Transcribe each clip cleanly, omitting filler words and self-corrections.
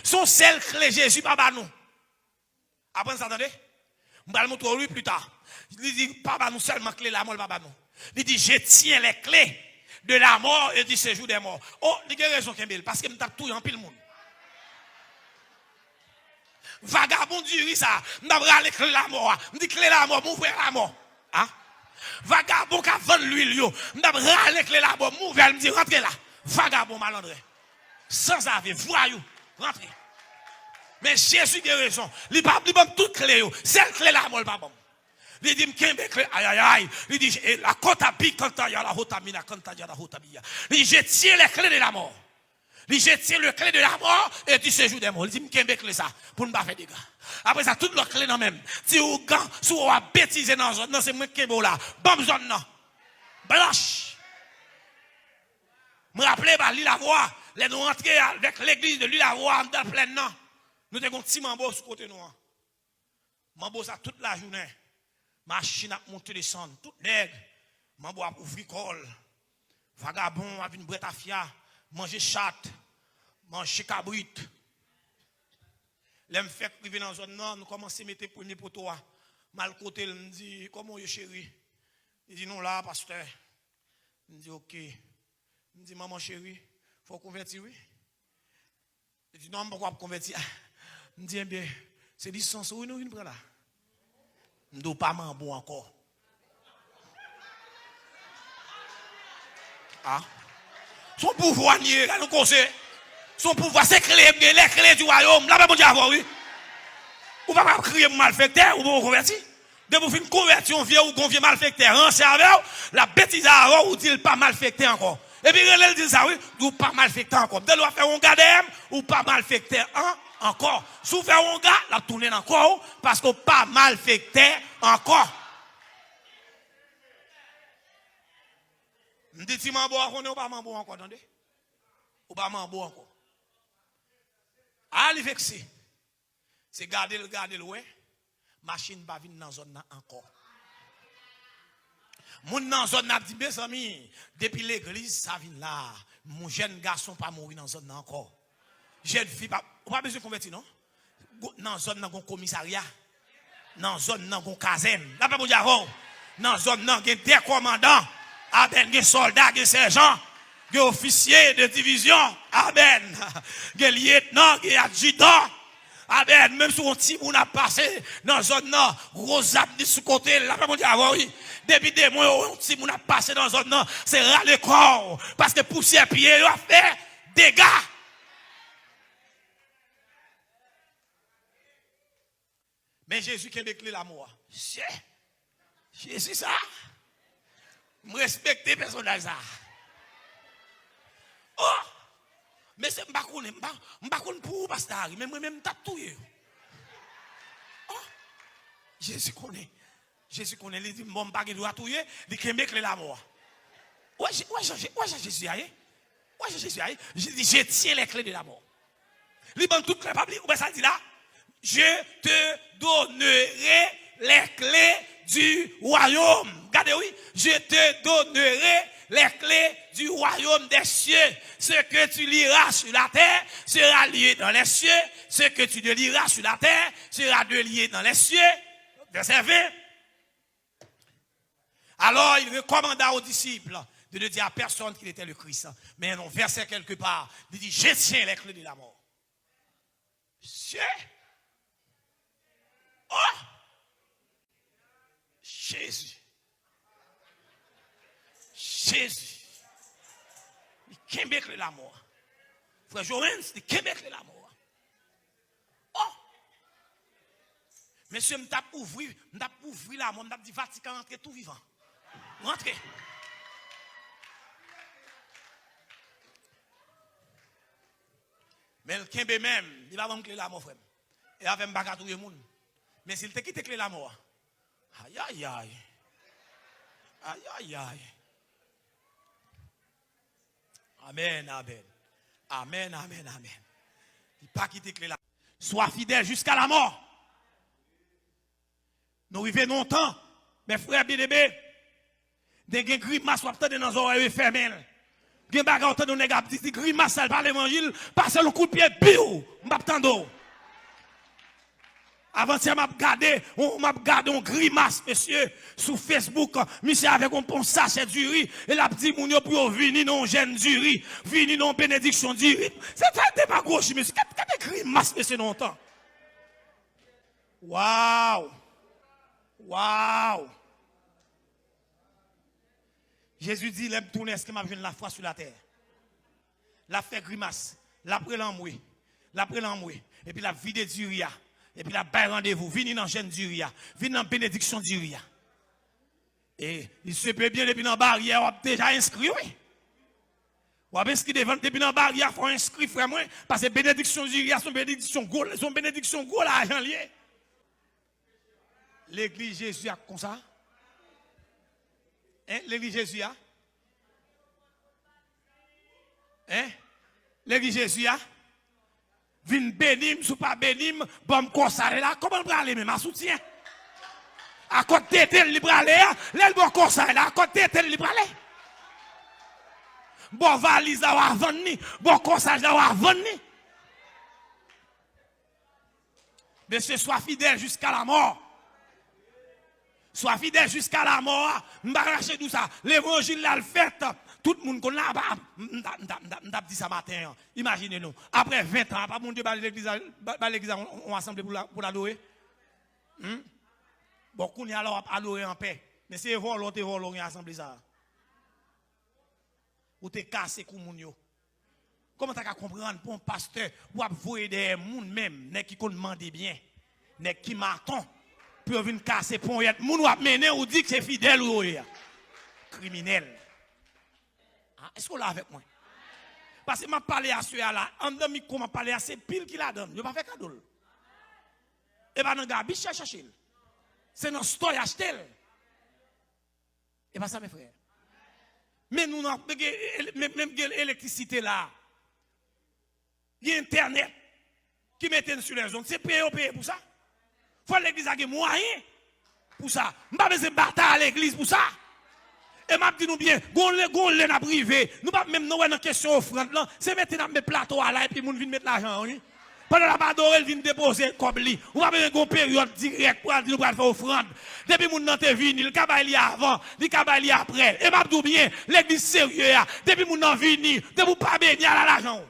Son seul clé Jésus pas nous. Après ça attendez? On va le montrer lui plus tard. Il dit pas nous seulement clé la mort pas nous. Il dit je tiens les clés de la mort et du séjour des morts. Oh, il a raison Kembel parce que me tape tout en pile monde. Vagabond du ça, m'a râlé clé la mort. Me dit clé la mort, m'ouvrir la mort. Hein? Vagabond qui vend l'huile yo, m'a râlé clé la mort, m'ouvrir me dit rentrez là. Vagabond malandré. Sans avis, voyou, rentrez. Mais Jésus a raison. Il pas toute clé yo, celle clé la mort pas bon. Il dit aïe aïe aïe, il dit la kota pi kanta ya la hotamina kanta ya la hotamia. Il dit je tiens les clés de la mort. Il dit je tiens le clé de la mort et du séjour des morts. Il dit m'kembe clé ça pour ne pas faire des dégâts. Après ça toute l'autre clé dans même. Si ou gant, si ou a bêtiser dans zone, non c'est moi kembe là. Bam zone non. Blanche. Me rappeler ba li la voix, les nous rentrer avec l'église de lui la voix dans plein non. Nous avons un petit mambo sur côté nous. Mambo ça toute la journée. Machine à monter descendre, tout nègre, mambo à ouvrir col, vagabond à venir brette à fia, manger chatte, manger cabrit. L'aime fait priver dans zone nord, nous commençons à mettre premier poteau mal côté, il me dit comment est chéri. Il dit non là pasteur. Il me dit OK. Il me dit maman chérie, faut convertir oui. Il dit non, pourquoi convertir? Il me dit bien, c'est licence où nous venons prendre là. Je ne pas bon encore. Ah. Son pouvoir nier, là nous conseille. Son pouvoir c'est les clés du royaume. Là, bon Dieu, oui. Ou pas crier malfecteur ou pas convertir. De vous faire une conversion vieux ou gonvier malfecteur en serveur, la bêtise à avoir ou dit pas malfecteur encore. Et puis elle dit ça oui, ou pas malfecteur encore. De doit faire un gars ou pas malfecteur encore. Si faire un gars, la tourner encore parce que pas malfecteur encore. Me dit si mambo encore ou pas mambo encore attendez. Ou pas mambo encore. Ali vexé. C'est garder le ouais. Machine pas venir dans zone encore. Moun dans zone n'a dit mes amis, depuis l'église ça vient là. Mon jeune garçon pas mourir dans zone encore. Jeune fille pas besoin de convertir non. Dans zone dans commissariat. Dans zone dans caserne. Là pas pour dire dans zone dans des commandants, amen, des soldats, des sergents, des officiers de division, amen. Des lieutenants, des adjudants. Amen, même si on petit moun a passé dans zone nord, gros abdi sous côté, là pas mon dire oui. Depuis des mois on petit moun a passé dans zone nord, c'est ras le corps parce que poussière pied a fait dégâts. Mais Jésus qui a déclaré l'amour. Jésus ça. Me respecter personnage ça. Oh! Mais c'est pas pour pasteur, mais moi-même tape tout. Oh, Jésus connaît, il dit bon pas doit tout, il kembe clé la mort. Ouais Jésus aille. Ouais Jésus aille. Je dis je tiens les clés de la mort. Li ban toutes clés pas ou ça dit là, je te donnerai les clés du royaume. Regardez oui, je te donnerai les clés du royaume des cieux. Ce que tu liras sur la terre sera lié dans les cieux. Ce que tu liras sur la terre sera lié dans les cieux. Verset 20. Alors il recommanda aux disciples de ne dire à personne qu'il était le Christ. Mais non, verset quelque part, il dit, je tiens les clés de la mort. Oh! Jésus. Il kembe clé la mort. Frère Joëns, il kembe clé la mort. Oh! Monsieur, m't'a ouvri la mort, m't'a dit Vatican rentre tout vivant. Rentrez. Mais le kembe même, il va me clé la mort, frère. Et avec m'baka tout le monde. Mais s'il te quitte clé la mort. Aïe aïe aïe. Aïe aïe aïe. Amen, amen. Amen, amen, amen. Il pas quitter clé là. Sois fidèle jusqu'à la mort. Nous vivons longtemps. Mes frères bien-aimés, des grimaces sont dans nos oreilles fermées. Gen bagarre autant de nèg a dit grimace par l'évangile, passe le coup de pied biou, m'attendo. Avant ça m'a regardé, on m'a regardé on grimace monsieur sur Facebook, monsieur avec un sachet du riz et l'a dit moun yo pour venir non jeune du riz, venir non bénédiction du riz. C'est ça démagogie monsieur, qu'est grimace monsieur longtemps. Waouh. Waouh. Jésus dit, l'aime tourner, est-ce que m'a vu la foi sur la terre? La fait grimace, la prend l'embrouille, et puis la vide du ria, et puis la bail rendez-vous, venez dans jeune du ria, venez dans bénédiction du ria. Et il se peut bien depuis dans la barrière, on a déjà inscrit, oui. On a inscrit depuis dans la barrière, il faut inscrire, frère, moi, parce que bénédiction du ria, son bénédiction gros, l'argent lié. L'église Jésus a comme ça. Hein? L'église Jésus a. Hein? L'église Jésus a. Vin bénim, sous pas bénim, bon consacré là. Comment on aller même à soutien? À côté de libre aller, l'aile bon consacré là, à côté de libre aller. Bon valise à vendre, bon consacré à vendre. Monsieur, sois fidèle jusqu'à la mort. Sois fidèle jusqu'à la mort. M'arracher tout ça. L'évangile là le fait. Tout le monde connaît. M'd'a dit ça matin. Imaginez-nous. Après 20 ans, pas mon Dieu, l'église on assemblé pour l'adorer. Bon, qu'on y alors adorer en paix. Mais c'est volonté on assemblé ça. Ou t'es cassé comme moun yo. Comment t'as qu'à comprendre pour un pasteur ou à voir des moun même qui demande bien, qui m'attend pour venir casser pour être moun ou à mener ou dit que c'est fidèle ou criminel. Est-ce qu'on l'a avec moi? Parce que m'a parlé à ceux là, en demi comment parler à c'est pile qui la donne. Je pas fait cadeau. Et ben dans gabi chercher. C'est dans store acheter. Et pas ça mes frères. Mais nous n'avons même l'électricité là. Il y a Internet qui mettent sur les zones. C'est payé pour ça. Il faut l'église ait moyen pour ça. Je ne pas besoin de bataille à l'église pour ça. Et je dis nous bien, gon n'a privé. Nous pas même dans question offrande là, c'est mettre dans mes plateaux là et puis moun vinn mettre l'argent oui. Pendant la badore elle vinn déposer comme li. Ou pas besoin de période direct pour nous faire offrande. Depuis moun nan te vini, le kabay li avant, le kabay li après. Et m'a dis bien, l'église sérieux depuis moun nan vini, depuis pas béni à l'argent.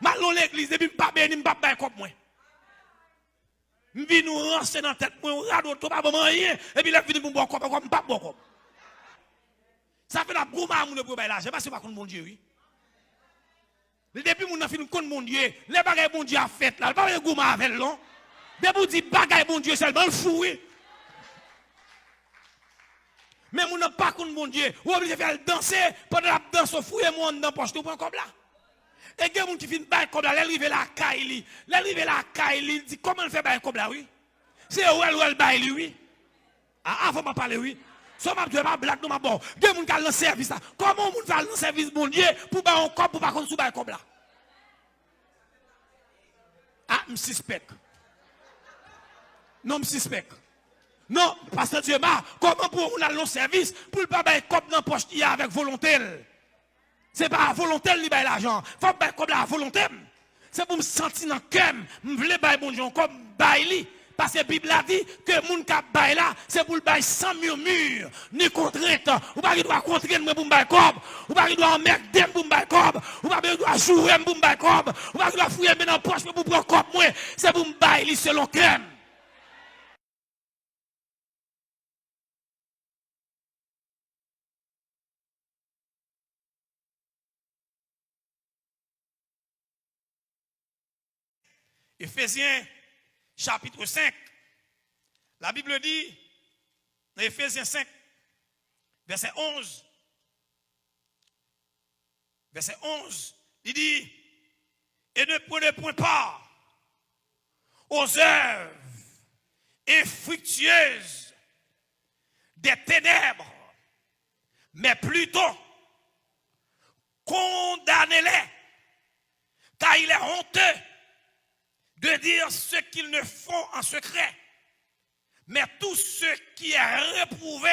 Malon l'église depuis pas béni, pas bail comme moi. M'vi nous rancer dans tête moi, rado to pas bon rien et puis la vini pour bon comme pas bon comme. Ça fait la gouma moun pour bail l'argent, parce que pas contre mon Dieu oui. Depuis mon fin contre mon Dieu, les bagages bon Dieu a fait là, pas gouma avec long. Depuis dit bagages bon Dieu seulement fou oui. Mais mon pas contre mon Dieu, ou obligé faire danser pendant la danse fouiller mon dans poche tout prend comme là. Et il y a des gens qui viennent bailler comme là, l'arriver la Kaili. L'arriver la Kaili, dit comment il fait bailler comme là, oui? C'est où elle baille, oui? Avant de parler, oui. Ça m'a dit, ma blague, non, ma bon. Il y a des gens qui ont le service là. Comment on va le service, mon Dieu, pour bailler un corps, pour pas qu'on se baille comme là? Je suspect. Non, je suspect. Non, parce que Dieu m'a, comment pour on a le service, pour ne pas bailler comme dans la poche qui avec volonté? C'est pas à volonté de bailler l'argent. Faut pas comme la volonté. C'est pour me sentir dans le cœur. Je veux bailler mon Dieu comme bailler. Parce que la Bible a dit que mon cap bailler là, c'est pour le bailler sans murmure, ni contrainte. Ou pas qu'il doit contraindre moi pour me bailler comme. Ou pas qu'il doit emmerder pour me bailler comme. Ou pas qu'il doit jouer pour me bailler comme. Ou pas qu'il doit fouiller dans la poche pour prendre comme moi. C'est pour me bailler selon cœur. Éphésiens chapitre 5, la Bible dit, dans Éphésiens 5, verset 11, il dit, et ne prenez point part aux œuvres infructueuses des ténèbres, mais plutôt condamnez-les, car il est honteux de dire ce qu'ils ne font en secret. Mais tout ce qui est réprouvé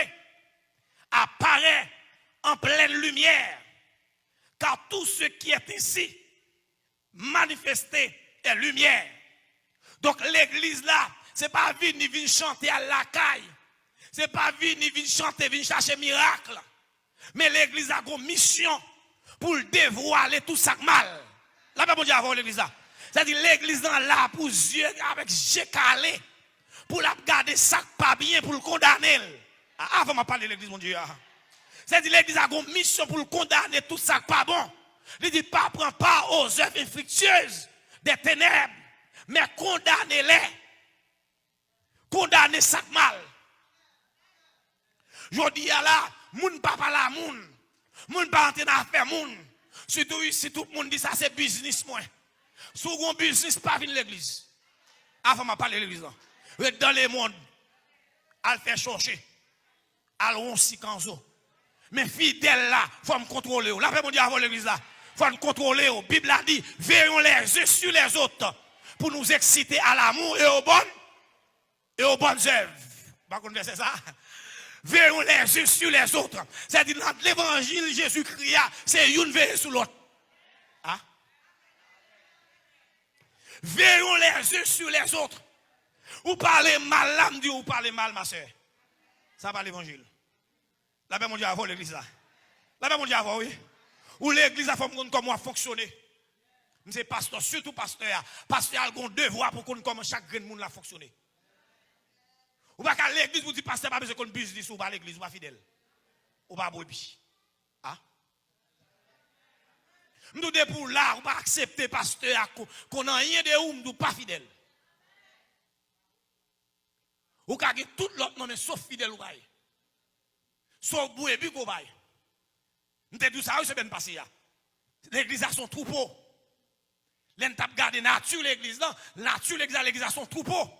apparaît en pleine lumière. car tout ce qui est ici manifesté est lumière. Donc l'église là, c'est pas venir chanter à la caille. C'est pas venir chanter, venir chercher miracle. Mais l'église a une mission pour dévoiler tout ça mal. Là, pas bon Dieu avant l'église là. C'est-à-dire l'église là pour yeux avec yeux calés, pour la garder ça pas bien, pour le condamner. Avant de parler de l'église, mon Dieu. C'est-à-dire l'église a une mission pour le condamner tout ça pas bon. Il dit pas prendre part aux œuvres infructueuses des ténèbres, mais condamnez-les. Condamnez ça mal. Je dis là, moun pas parler à moun pas entrer dans l'affaire moun. Surtout si tout le monde dit ça c'est business moi. Si vous avez un business, pas venir l'église. Avant de parler de l'église. Dans le monde, elle fait chercher. Elle a si kanzo. Mais fidèle là, il faut me contrôler. La paix mondiale avant l'église là. Il faut me contrôler. La Bible a dit, veillons les uns sur les autres pour nous exciter à l'amour et aux bonnes œuvres. Par contre, c'est ça. Veillons les uns sur les autres. C'est-à-dire, dans l'évangile, Jésus-Christ, c'est une veille sur l'autre. Hein? Veillons les uns sur les autres. Ou parlez mal, l'âme dit, ou parlez mal, ma soeur. Ça va l'évangile. La paix mondiale avant l'église là. La paix mondiale avant, oui. Ou l'église a fait comment fonctionner. C'est pasteur, surtout pasteur. Pasteur a un devoir pour qu'on comment chaque grain de monde a fonctionné. Ou pas qu'à l'église, vous dites pasteur, pas besoin qu'on business ou pas l'église, ou pas fidèle. Ou pas brebis. Ah? Nous devons pour là, ou pas accepter pasteur, qu'on n'a rien de ou, nous pas fidèle. Ou qu'à tout l'autre nom, mais sauf fidèle ou pas. Sauf brebis ou pas. Nous te dit ça, c'est bien passé. L'église a son troupeau. L'on t'a gardé nature l'église là, nature l'église a son troupeau.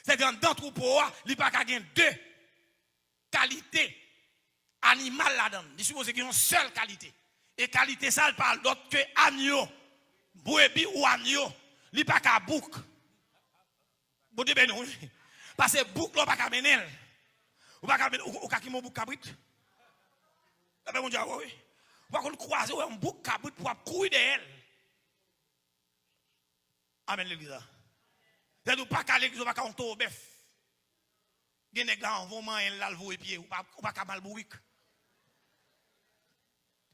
C'est-à-dire dans le troupeau, il n'y a pas qu'à deux qualités animales là-dedans. Il suppose qu'il y a une seule qualité. Et qualité ça, elle parle d'autre que agneau, brebis ou agneau. Il n'y a pas qu'à bouc. Bon Dieu, non. Parce que bouc là, pas qu'à mener. Ou pas qu'à mener, ou qu'à qui mon bouc cabrit. Là, mon Dieu, oui. Ou pas qu'on croise un bouc cabrit pour courir de elle. Amen l'église. C'est-à-dire pas qu'à l'église, ou pas qu'à un taux bœuf. Il y a des gars qui vont manger l'alvo et pied, ou pas qu'à mal bourrique.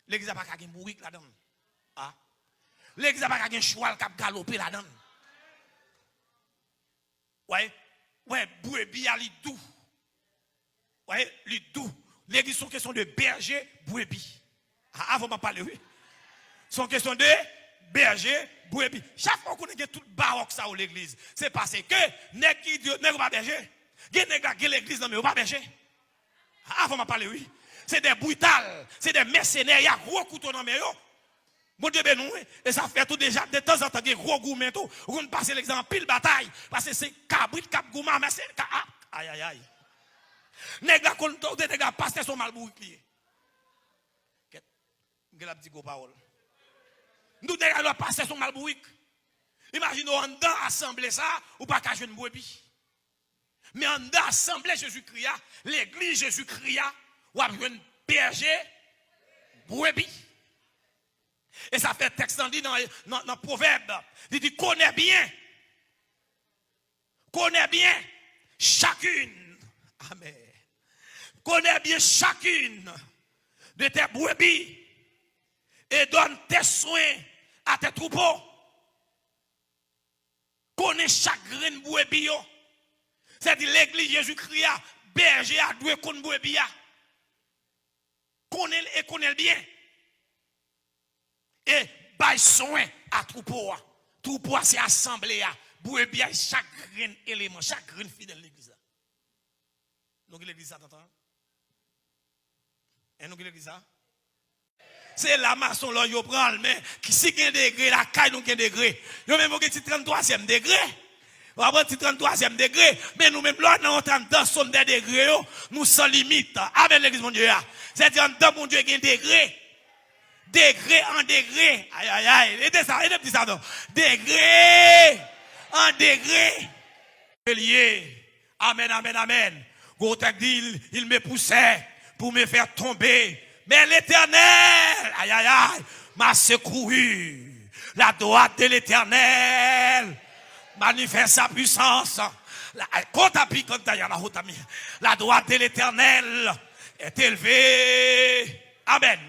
L'église n'a pas qu'à un bourrique là-dedans. Ah. L'église n'a pas qu'à un cheval qui a galopé là-dedans. Ouais, brebis a li doux. Ouais, li doux. L'église sont question de berger, brebis. Avant de parler, oui. Sont question de berger, brebis. Chaque fois qu'on a tout baroque ça ou l'église, c'est parce que nèg qui Dieu nèg pas berger. Gen nèg qui l'église non mais pas berger. Avant de parler, oui. C'est des brutales, c'est des mercenaires, il y a gros couteau dans mes yo. Bon Dieu ben nous et ça fait tout déjà de temps en temps des gros gourmets tout. On passe l'exemple pile bataille parce que c'est cabrit cap gourmand mais c'est aïe aïe aïe. Nèg la kon nèg la passer son malbourrique lié. Gela petit go parole. Nous nèg la passer son malbourrique. Imaginez en dedans assemblée ça ou pas ka jeune brebis. Mais en dedans assemblée Jésus-Christ, l'église Jésus-Christ ou a jeune berger brebis. Et ça fait texte dit dans le proverbe. Il dit connais bien chacune. Amen. Connais bien chacune de tes brebis et donne tes soins à tes troupeaux. Connais chaque graine brebis. C'est-à-dire l'église Jésus-Christ, berger a doué qu'on brebis. Connais bien. Et bail soin à troupeau. Troupeau c'est assemblée. Brebis chaque grain élément, chaque grain fidèle de l'église. Nous l'église ça t'entends? Et nous l'église ça? C'est la maçon là yo prend mais qui si gain degré la caille nous gain degré. Yo même au petit 33e degré. On va petit 33e degré mais nous même là dans 30 somme des degrés nous sans limite avec l'église mon Dieu. C'est-à-dire dans mon Dieu gain degré. Degré en degré. Aïe aïe aïe. Et ça, et dit ça non. Degré en degré. Amen, amen, amen. Gotek dit, il me poussait pour me faire tomber Mais l'Éternel, aïe, aïe, aïe, m'a secouru. La droite de l'Éternel manifeste sa puissance. La droite de l'Éternel est élevée. Amen.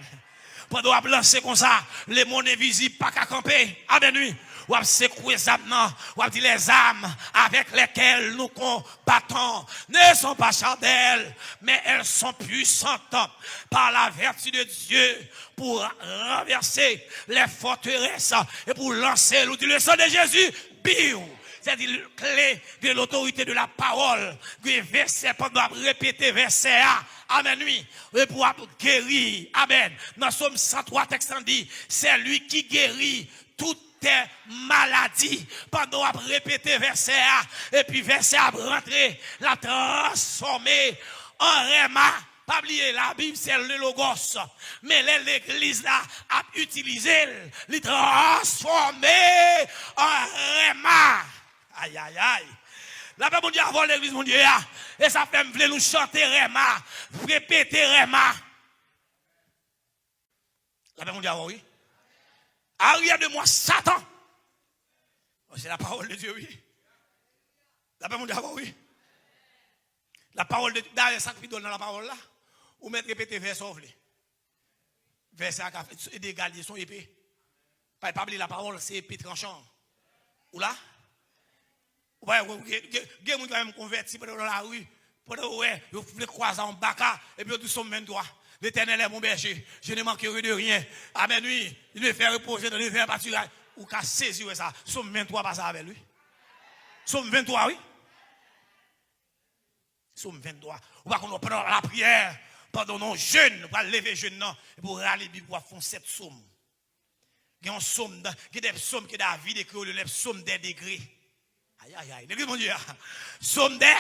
Pendant qu'on lancer comme ça, les monnaies visibles pas qu'à camper. Amen, oui. Ou à secouer les âmes, ou à dire les âmes avec lesquelles nous combattons ne sont pas charnelles, mais elles sont puissantes par la vertu de Dieu pour renverser les forteresses et pour lancer le sang de Jésus. Biou. C'est-à-dire la clé de l'autorité de la parole. Verset, pendant répéter verset A. Amen, oui. Et pour guérir. Amen. Dans Somme 103, texte dit, c'est lui qui guérit toutes tes maladies. Pendant à répéter verset A. Et puis verset A rentrer, la transformer en réma. Pas oublier, la Bible c'est le logos. Mais l'église là a utilisé, le transformer en réma. Aïe, aïe, aïe. La paix, mon Dieu, avant l'église, mon Dieu, et ça fait me nous chanter Réma, répéter Réma. La paix, mon Dieu, oui. Arrière de moi, Satan. C'est la parole de Dieu, oui. La paix, mon Dieu, oui. La parole de Dieu, d'ailleurs, ça qui donne dans la parole là, ou mettre répéter verset sauve. Verset à café, d'égaler son épée. Pas oublier la parole, c'est épée tranchant. Ou là? Ouais, il y a des gens qui convertis dans la rue, ils voulaient croiser en baka, et puis ils sont 23. L'Éternel est mon berger, je ne manquerai de rien. Amen, oui, il me fait reposer dans le vert pâturage. Ou qu'à saisir ça, Somme 23 pas ça avec lui. Somme 23, oui. Somme 23. Ou pas qu'on prend la prière, pendant nos jeunes, pour lever jeunes, pour aller pour faire 7 psaumes. Il y a un psaume, il y a des psaumes que David écrit, le psaume des degrés. Aïe, aïe, aïe. L'église, mon Dieu. Somme des